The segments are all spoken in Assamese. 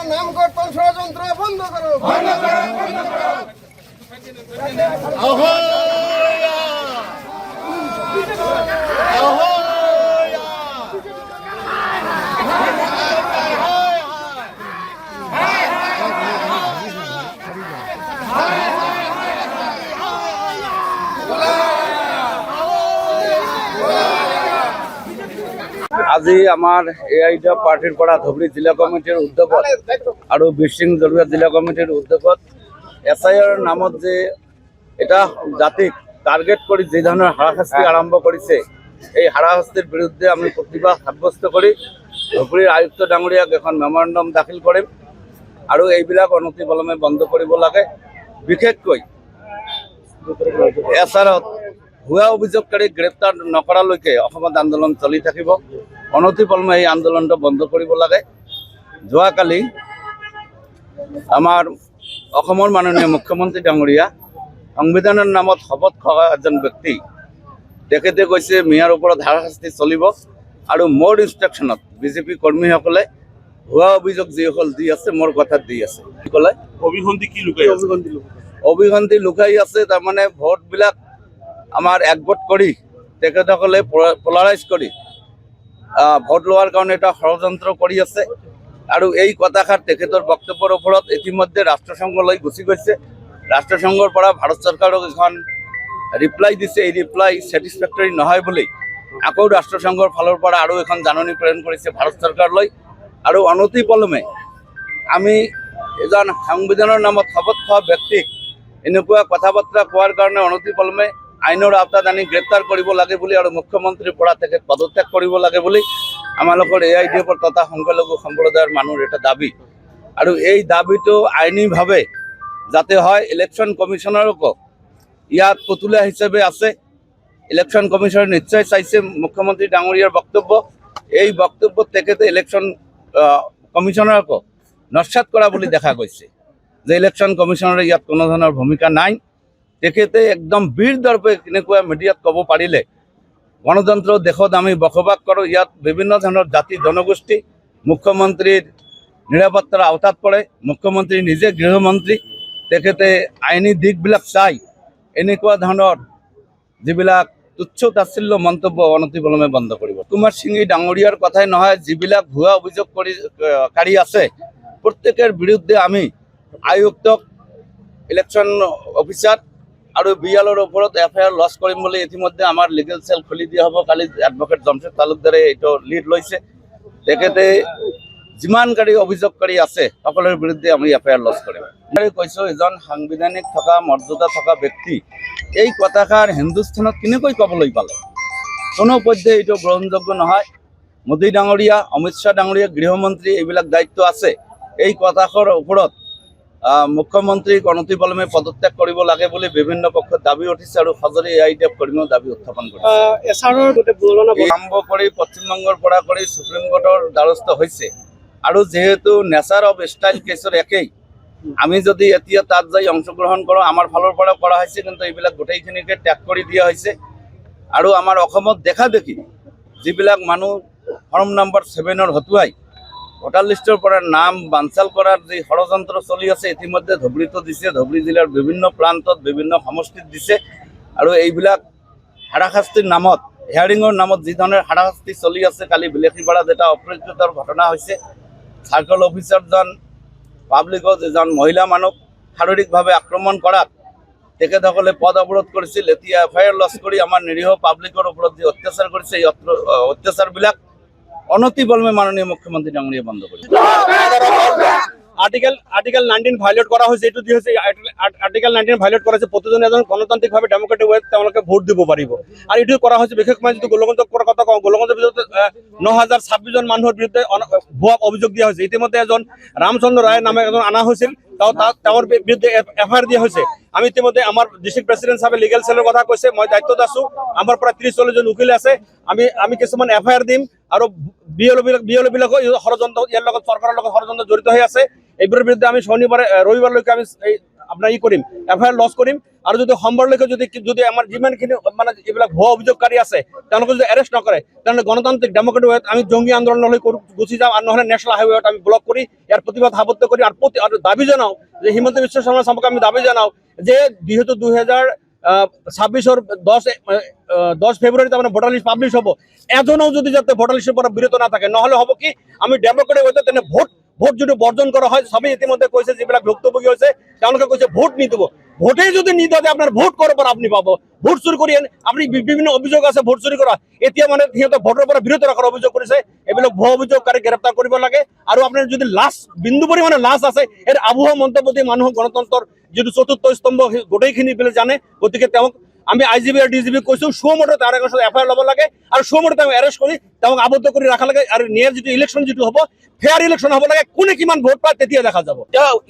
নাম কীৰ্তন ষড়যন্ত্ৰ বন্ধ কৰো, বন্ধ কৰো, বন্ধ কৰো। আজি আমাৰ এআইডিএফ পাৰ্টিৰ পৰা ধুবুৰী জিলা কমিটিৰ উদ্যোগত আৰু বিৰসিং জলুৱা জিলা কমিটিৰ উদ্যোগত SIR নামত যে এটা জাতিক টাৰ্গেট কৰি যি ধৰণৰ হাৰাশাস্তি আৰম্ভ কৰিছে, এই হাৰাশাস্তিৰ বিৰুদ্ধে আমি প্ৰতিবাদ সাব্যস্ত কৰি ধুবুৰীৰ আয়ুক্ত ডাঙৰীয়াক এখন মেমৰেণ্ডাম দাখিল কৰিম আৰু এইবিলাক অনতিপলমে বন্ধ কৰিব লাগে। বিশেষকৈ SRত ভুৱা অভিযোগকাৰীক গ্ৰেপ্তাৰ নকৰালৈকে অসমত আন্দোলন চলি থাকিব। অনতিপলমে এই আন্দোলনটো বন্ধ কৰিব লাগে। যোৱাকালি আমাৰ অসমৰ মাননীয় মুখ্যমন্ত্ৰী ডাঙৰীয়া সংবিধানৰ নামত শপত খোৱা এজন ব্যক্তি, তেখেতে কৈছে মিয়াৰ ওপৰত হাৰাশাস্তি চলিব আৰু মোৰ ইনষ্ট্ৰাকশ্যনত বিজেপি কৰ্মীসকলে ভুৱা অভিযোগ যিসকল দি আছে মোৰ কথাত দি আছে। কি ক'লে? অভিসন্ধি কি লুকাই আছে? অভিসন্ধি লুকাই আছে। তাৰমানে ভোটবিলাক আমাৰ একগোট কৰি তেখেতসকলে পলাৰাইজ কৰি ভোট লোৱাৰ কাৰণে এটা ষড়যন্ত্ৰ কৰি আছে আৰু এই কথাষাৰ তেখেতৰ বক্তব্যৰ ওপৰত ইতিমধ্যে ৰাষ্ট্ৰসংঘলৈ গুচি গৈছে। ৰাষ্ট্ৰসংঘৰ পৰা ভাৰত চৰকাৰক এখন ৰিপ্লাই দিছে। এই ৰিপ্লাই ছেটিছফেক্টৰী নহয় বুলি আকৌ ৰাষ্ট্ৰসংঘৰ ফালৰ পৰা আৰু এখন জাননী প্ৰেৰণ কৰিছে ভাৰত চৰকাৰলৈ। আৰু অনতিপলমে আমি এজন সংবিধানৰ নামত শপত খোৱা ব্যক্তিক এনেকুৱা কথা বাৰ্তা কোৱাৰ কাৰণে অনতিপলমে আইনৰ আওতাত আনি গ্ৰেপ্তাৰ কৰিব লাগে বুলি আৰু মুখ্যমন্ত্ৰীৰ পৰা তেখেত পদত্যাগ কৰিব লাগে বুলি আমালোকৰ এআইডিএফৰ তথা সংখ্যালঘু সম্প্ৰদায়ৰ মানুহৰ এটা দাবী। আৰু এই দাবীটো আইনীভাৱে যাতে হয়, ইলেকশ্যন কমিশ্যনাৰকো ইয়াত পুতলা হিচাপে আছে। ইলেকশ্যন কমিশ্যনে নিশ্চয় চাইছে মুখ্যমন্ত্ৰী ডাঙৰীয়াৰ বক্তব্য। এই বক্তব্যত তেখেতে ইলেকশ্যন কমিশ্যনাৰকো নস্যাৎ কৰা বুলি দেখা গৈছে যে ইলেকশ্যন কমিশ্যনাৰে ইয়াত কোনো ধৰণৰ ভূমিকা নাই। তেখেতে একদম বীৰ দৰ্পে কেনেকুৱা মিডিয়াত ক'ব পাৰিলে গণতন্ত্ৰ দেশত আমি বসবাস কৰোঁ, ইয়াত বিভিন্ন ধৰণৰ জাতি জনগোষ্ঠী মুখ্যমন্ত্ৰীৰ নিৰাপত্তাৰ আওতাত পৰে। মুখ্যমন্ত্ৰী নিজে গৃহমন্ত্ৰী, তেখেতে আইনী দিশবিলাক চাই এনেকুৱা ধৰণৰ যিবিলাক তুচ্ছ তাচ্ছিল্য মন্তব্য অনতিপলমে বন্ধ কৰিব। কুমাৰ সিংহী ডাঙৰীয়াৰ কথাই নহয়, যিবিলাক ভুৱা অভিযোগকাৰী আছে প্ৰত্যেকৰ বিৰুদ্ধে আমি আয়ুক্তক, ইলেকশ্যন অফিচাৰ আৰু BLৰ ওপৰত FIR লঞ্চ কৰিম বুলি ইতিমধ্যে আমাৰ লিগেল চেল খুলি দিয়া হ'ব। কালি এডভোকেট জমশেদ তালুকদাৰে এইটো লিড লৈছে। তেখেতে যিমানকাৰী অভিযোগকাৰী আছে সকলোৰে বিৰুদ্ধে আমি FIR লঞ্চ কৰিম। কৈছোঁ এজন সাংবিধানিক থকা মৰ্যাদা থকা ব্যক্তি এই কথাষাৰ হিন্দুস্তানত কেনেকৈ ক'বলৈ পালে? কোনো পধ্যে এইটো গ্ৰহণযোগ্য নহয়। মোদী ডাঙৰীয়া, অমিত শ্বাহ ডাঙৰীয়া গৃহমন্ত্ৰী এইবিলাক দায়িত্ব আছে। এই কথাষাৰ ওপৰত মুখ্যমন্ত্ৰীক অনতিপলমে পদত্যাগ কৰিব লাগে বুলি বিভিন্ন পক্ষত দাবী উঠিছে আৰু সজৰি এআইডিএফ কৰ্মীও দাবী উত্থাপন কৰিছে। আৰম্ভ কৰি পশ্চিমবংগৰ পৰা কৰি সুপ্ৰিম কোৰ্টৰ দ্বাৰস্থ হৈছে আৰু যিহেতু নেচাৰ অফ ষ্টাইল কেছৰ একেই, আমি যদি এতিয়া তাত যাই অংশগ্ৰহণ কৰোঁ আমাৰ ফালৰ পৰা কৰা হৈছে, কিন্তু এইবিলাক গোটেইখিনিকে ত্যাগ কৰি দিয়া হৈছে। আৰু আমাৰ অসমত দেখা দেখি যিবিলাক মানুহ ফৰ্ম নম্বৰ 7 হতুৱাই ভোটাৰ লিষ্টৰ পৰা নাম বানচাল কৰাৰ যি ষড়যন্ত্ৰ চলি আছে, ইতিমধ্যে ধুবুৰীতো দিছে, ধুবুৰী জিলাৰ বিভিন্ন প্ৰান্তত বিভিন্ন সমষ্টিত দিছে। আৰু এইবিলাক হাৰাশাস্তিৰ নামত, হিয়াৰিঙৰ নামত যি ধৰণৰ হাৰাশাস্তি চলি আছে, কালি বিলেখীপাৰাত এটা অপ্ৰীতিকৰ ঘটনা হৈছে। চাৰ্কল অফিচাৰজন পাব্লিকত এজন মহিলা মানুহ শাৰীৰিকভাৱে আক্ৰমণ কৰাত তেখেতসকলে পদ অৱৰোধ কৰিছিল। এতিয়া FIR লঞ্চ কৰি আমাৰ নিৰীহ পাব্লিকৰ ওপৰত যি অত্যাচাৰ কৰিছে, এই অত্যাচাৰবিলাক অনতিপলমে মাননীয় মুখ্যমন্ত্ৰী ডাঙৰীয়া বন্ধ কৰিছে। আৰ্টিকেল 19 ভায়োলেট কৰা হৈছে। এইটো দি হৈছে আৰ্টিকেল 19 ভায়োলেট কৰা হৈছে। প্ৰতিজনে এজন গণতান্ত্ৰিকভাৱে ডেমক্ৰেটিক ৱেত তেওঁলোকে ভোট দিব পাৰিব। আৰু এইটো কৰা হৈছে বিশেষকৈ যিটো গোলকগঞ্জৰ কথা কওঁ, গোলকগঞ্জৰ ভিতৰত 9026জন মানুহৰ বিৰুদ্ধে ভুৱা অভিযোগ দিয়া হৈছে। ইতিমধ্যে এজন ৰামচন্দ্ৰ ৰায় নামে এজন অনা হৈছিল, তেওঁৰ বিৰুদ্ধে FIR দিয়া হৈছে। আমি ইতিমধ্যে আমাৰ ডিষ্ট্ৰিক্ট প্ৰেচিডেণ্ট সাহেবে লিগেল চেলৰ কথা কৈছে, মই দায়িত্বত আছোঁ। আমাৰ পৰা 30-40জন উকিল আছে। আমি কিছুমান FIR দিম আৰু BLবিলাকো ষড়যন্ত্ৰ, ইয়াৰ লগত চৰকাৰৰ লগত ষড়যন্ত্ৰ জড়িত হৈ আছে। এইবোৰৰ বিৰুদ্ধে আমি ৰবিবাৰলৈকে আমি আপোনাৰ কৰিম এফআইআৰ লজ কৰিম আৰু যদি সম্বৰলৈকে যদি আমাৰ যিমানখিনি মানে এইবিলাক ভুৱা অভিযোগকাৰী আছে তেওঁলোকে যদি এৰেষ্ট নকৰে তেনেহ'লে গণতান্ত্ৰিক ডেমক্ৰেটিক ৱেত আমি জঙ্গী আন্দোলনলৈ গুচি যাম আৰু নহ'লে নেশ্যনেল হাইৱেত আমি ব্লক কৰি ইয়াৰ প্ৰতিবাদ সাব্যস্ত কৰি আৰু দাবী জনাওঁ যে হিমন্ত বিশ্ব শৰ্মা চামক আমি দাবী জনাওঁ যে যিহেতু 2026 10 ফেব্ৰুৱাৰীত মানে ভোটাৰ লিষ্ট পাব্লিছ হ'ব এজনেও যদি যাতে ভোটাৰ লিষ্টৰ পৰা বিৰত নাথাকে নহ'লে হ'ব কি আমি ডেমক্ৰেটিক ৱেত তেনে ভোট যদি বৰ্জন কৰা হয় সবেই ইতিমধ্যে কৈছে যিবিলাক ভুক্তভোগী হৈছে তেওঁলোকে কৈছে ভোট নিদিব ভোটেই যদি নিদিয়ে আপোনাৰ ভোট কৰাৰ পৰা আপুনি পাব ভোট চুৰি কৰি আপুনি বিভিন্ন অভিযোগ আছে ভোট চুৰি কৰা এতিয়া মানে সিহঁতে ভোটৰ পৰা বিৰত ৰখাৰ অভিযোগ কৰিছে এইবিলাক ভুৱা অভিযোগকাৰী গ্ৰেপ্তাৰ কৰিব লাগে আৰু আপোনাৰ যদি লাজ বিন্দু পৰিমাণে লাজ আছে এই আবহাওয়া মন্তব্য দি মানুহক গণতন্ত্ৰৰ যিটো চতুৰ্থ স্তম্ভ গোটেইখিনি বোলে জানে গতিকে তেওঁক আমি আইজিবি আৰু ডিজিবি কৈছো সুমতে তাৰ আগত এফআইআৰ ল'ব লাগে আৰু সুমতে তেওঁক এৰেষ্ট কৰি তেওঁক আবদ্ধ কৰি ৰখা লাগে আৰু নিয়াৰ যিটো ইলেকশ্যন যিটো হ'ব ফেয়াৰ ইলেকশ্যন হ'ব লাগে কোনে কিমান ভোট পায় তেতিয়া দেখা যাব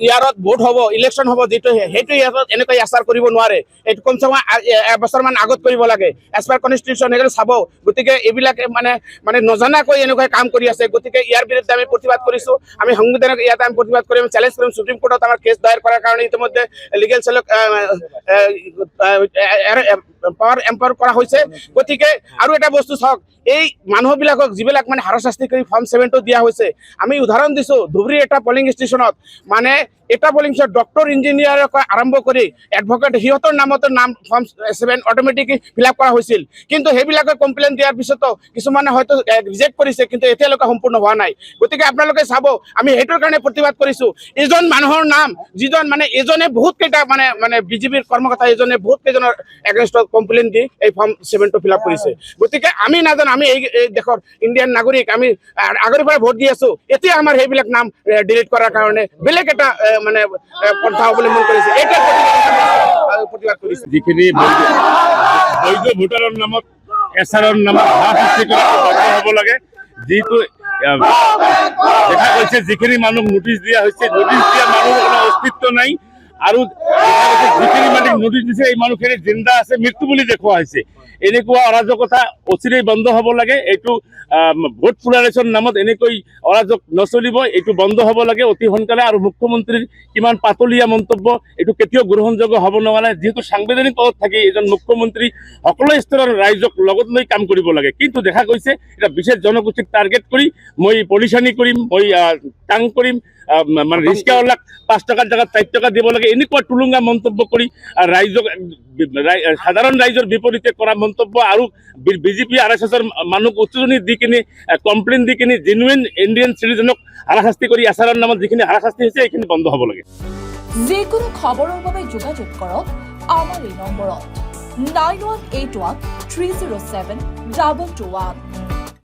ইয়াৰত ভোট হ'ব ইলেকশ্যন হ'ব যিটো সেইটো ইয়াৰত এনেকৈ আচাৰ কৰিব নোৱাৰে এইটো কমচে কম এবছৰমান আগত কৰিব লাগে এজ পাৰ কনষ্টিটিউশ্যন সেইকাৰণে চাব গতিকে এইবিলাক মানে নজনাকৈ এনেকৈ কাম কৰি আছে গতিকে ইয়াৰ বিৰুদ্ধে আমি প্ৰতিবাদ কৰিছোঁ আমি সংবিধানক ইয়াত আমি প্ৰতিবাদ কৰিম চেলেঞ্জ কৰিম সুপ্ৰিম কোৰ্টত আমাৰ কেছ দায়েৰ কৰাৰ কাৰণে ইতিমধ্যে লিগেল চেলক পাৱাৰ এম্পাৱাৰ কৰা হৈছে গতিকে আৰু এটা বস্তু চাওক এই মানুহবিলাকক যিবিলাক মানে হাৰাশাস্তি কৰি ফৰ্ম 7টো দিয়া হৈছে আমি উদাহৰণ দিছোঁ ধুবুৰী এটা পলিং ষ্টেচনত মানে এটা পলিং ষ্টেচন ডক্টৰ ইঞ্জিনিয়াৰৰ পৰা আৰম্ভ কৰি এডভকেট সিহঁতৰ নামতো নাম ফৰ্ম 7 অট'মেটিকলি ফিল আপ কৰা হৈছিল কিন্তু সেইবিলাকে কমপ্লেইন দিয়াৰ পিছতো কিছুমানে হয়তো ৰিজেক্ট কৰিছে কিন্তু এতিয়ালৈকে সম্পূৰ্ণ হোৱা নাই গতিকে আপোনালোকে চাব আমি সেইটোৰ কাৰণে প্ৰতিবাদ কৰিছোঁ এজন মানুহৰ নাম যিজন মানে এজনে বহুত কেইটা মানে বিজেপিৰ কৰ্মকৰ্তা এজনে বহুত কেইজনৰ এগেইনষ্টত কমপ্লেইন দি এই ফৰ্ম 7টো ফিল আপ কৰিছে গতিকে আমি নাজানো আমি এই দেশৰ ইণ্ডিয়ান নাগৰিক আমি আগৰ পৰা ভোট দি আছোঁ এতিয়া আমাৰ সেইবিলাক নাম ডিলিট কৰাৰ কাৰণে বেলেগ এটা মানে পন্থা অৱলম্বন কৰিছে এইটা প্ৰতিবাদ কৰিছে যিখিনি বৈধ ভোটাৰৰ নামত এছাৰৰ নামত হাৰাশাস্তি কৰা হ'ব লাগে যিটো দেখা গৈছে যিখিনি মানুহ নোটিছ দিয়া হৈছে নোটিছ দিয়া মানুহৰ কোনো অস্তিত্ব নাই আৰু যিখিনি মানুহ নোটিছ দিছে এই মানুহখিনি জিন্দা আছে মৃত্যু বুলি দেখুওৱা হৈছে এনেকুৱা অৰাজকতা অচিৰেই বন্ধ হ'ব লাগে এইটো ভোট প্লুৰেলাইজেশ্যন নামত এনেকৈ অৰাজক নচলিব এইটো বন্ধ হ'ব লাগে অতি সোনকালে আৰু মুখ্যমন্ত্ৰীৰ কিমান পাতলীয়া মন্তব্য এইটো কেতিয়াও গ্ৰহণযোগ্য হ'ব নোৱাৰে যিহেতু সাংবিধানিক পদত থাকি এজন মুখ্যমন্ত্ৰী সকলো স্তৰৰ ৰাইজক লগত লৈ কাম কৰিব লাগে কিন্তু দেখা গৈছে এটা বিশেষ জনগোষ্ঠীক টাৰ্গেট কৰি মই পলিচানি কৰিম মই টাং কৰিম মানে ৰিক্সাৱালাক 5 টকাৰ জেগাত 4 টকা দিব লাগে এনেকুৱা টুলুঙা মন্তব্য কৰি ৰাইজক সাধাৰণ ৰাইজৰ বিপৰীতে কৰা মন্তব্য আৰু বিজেপি আৰএছএছৰ মানুহক উত্তেজনি দি কিনে কমপ্লেইন দি কিনে জেনুইন ইণ্ডিয়ান চিটিজেনক হাৰাশাস্তি কৰি আচাৰৰ নামত যিখিনি হাৰাশাস্তি হৈছে এইখিনি বন্ধ হ'ব লাগে যিকোনো খবৰৰ বাবে যোগাযোগ কৰক আমাৰ এই নম্বৰত 9181 307 2221